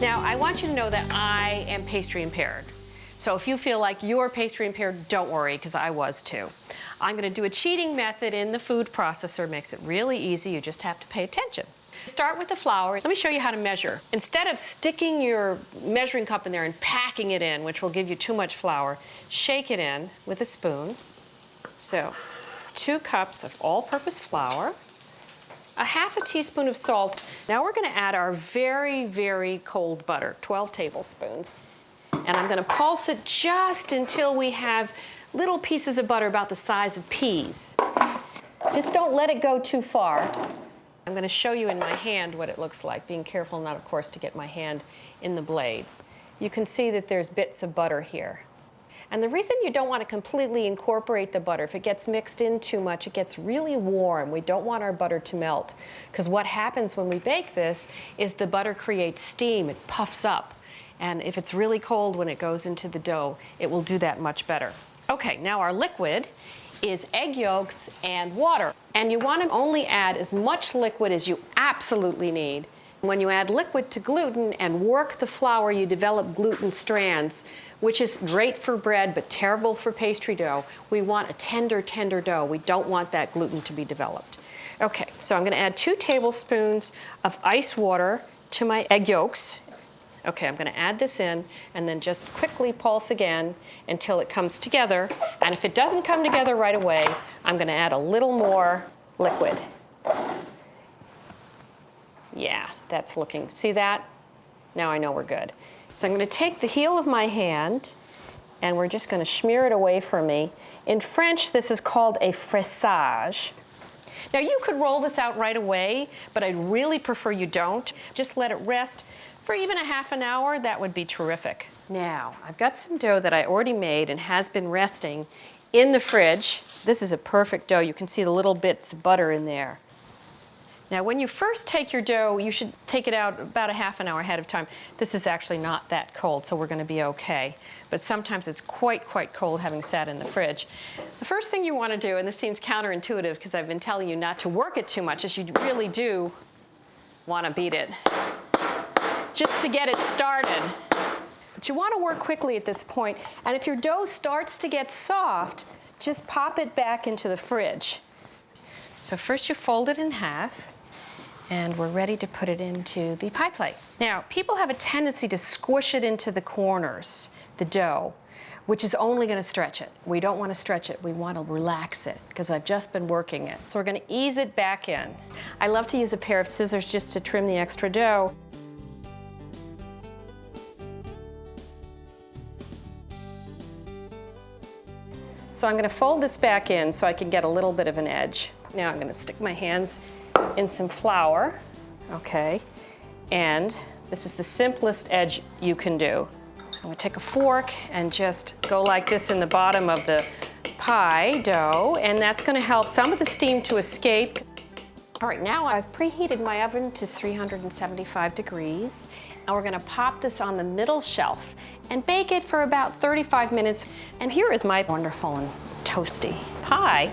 Now, I want you to know that I am pastry impaired. So if you feel like you're pastry impaired, don't worry, because I was too. I'm going to do a cheating method in the food processor. It makes it really easy. You just have to pay attention. Start with the flour. Let me show you how to measure. Instead of sticking your measuring cup in there and packing it in, which will give you too much flour, shake it in with a spoon. So 2 cups of all-purpose flour, a half a teaspoon of salt. Now we're going to add our very, very cold butter, 12 tablespoons. And I'm going to pulse it just until we have little pieces of butter about the size of peas. Just don't let it go too far. I'm going to show you in my hand what it looks like, being careful not, of course, to get my hand in the blades. You can see that there's bits of butter here. And the reason you don't want to completely incorporate the butter, if it gets mixed in too much, it gets really warm. We don't want our butter to melt, because what happens when we bake this is the butter creates steam, it puffs up. And if it's really cold when it goes into the dough, it will do that much better. Okay, now our liquid is egg yolks and water. And you want to only add as much liquid as you absolutely need. When you add liquid to gluten and work the flour, you develop gluten strands, which is great for bread but terrible for pastry dough. We want a tender, tender dough. We don't want that gluten to be developed. Okay, so I'm going to add 2 tablespoons of ice water to my egg yolks. Okay, I'm going to add this in and then just quickly pulse again until it comes together. And if it doesn't come together right away, I'm going to add a little more liquid. Yeah, that's looking, see that? Now I know we're good. So I'm going to take the heel of my hand and we're just going to smear it away from me. In French, this is called a fraisage. Now you could roll this out right away, but I'd really prefer you don't. Just let it rest for even a half an hour. That would be terrific. Now, I've got some dough that I already made and has been resting in the fridge. This is a perfect dough. You can see the little bits of butter in there. Now, when you first take your dough, you should take it out about a half an hour ahead of time. This is actually not that cold, so we're going to be okay. But sometimes it's quite cold having sat in the fridge. The first thing you want to do, and this seems counterintuitive because I've been telling you not to work it too much, is you really do want to beat it, just to get it started. But you want to work quickly at this point, and if your dough starts to get soft, just pop it back into the fridge. So first you fold it in half, and we're ready to put it into the pie plate. Now, people have a tendency to squish it into the corners, the dough, which is only going to stretch it. We don't want to stretch it. We want to relax it, because I've just been working it. So we're going to ease it back in. I love to use a pair of scissors just to trim the extra dough. So I'm going to fold this back in so I can get a little bit of an edge. Now I'm going to stick my hands in some flour, okay, and this is the simplest edge you can do. I'm going to take a fork and just go like this in the bottom of the pie dough, and that's going to help some of the steam to escape. All right, now I've preheated my oven to 375 degrees, and we're going to pop this on the middle shelf and bake it for about 35 minutes. And here is my wonderful and toasty pie.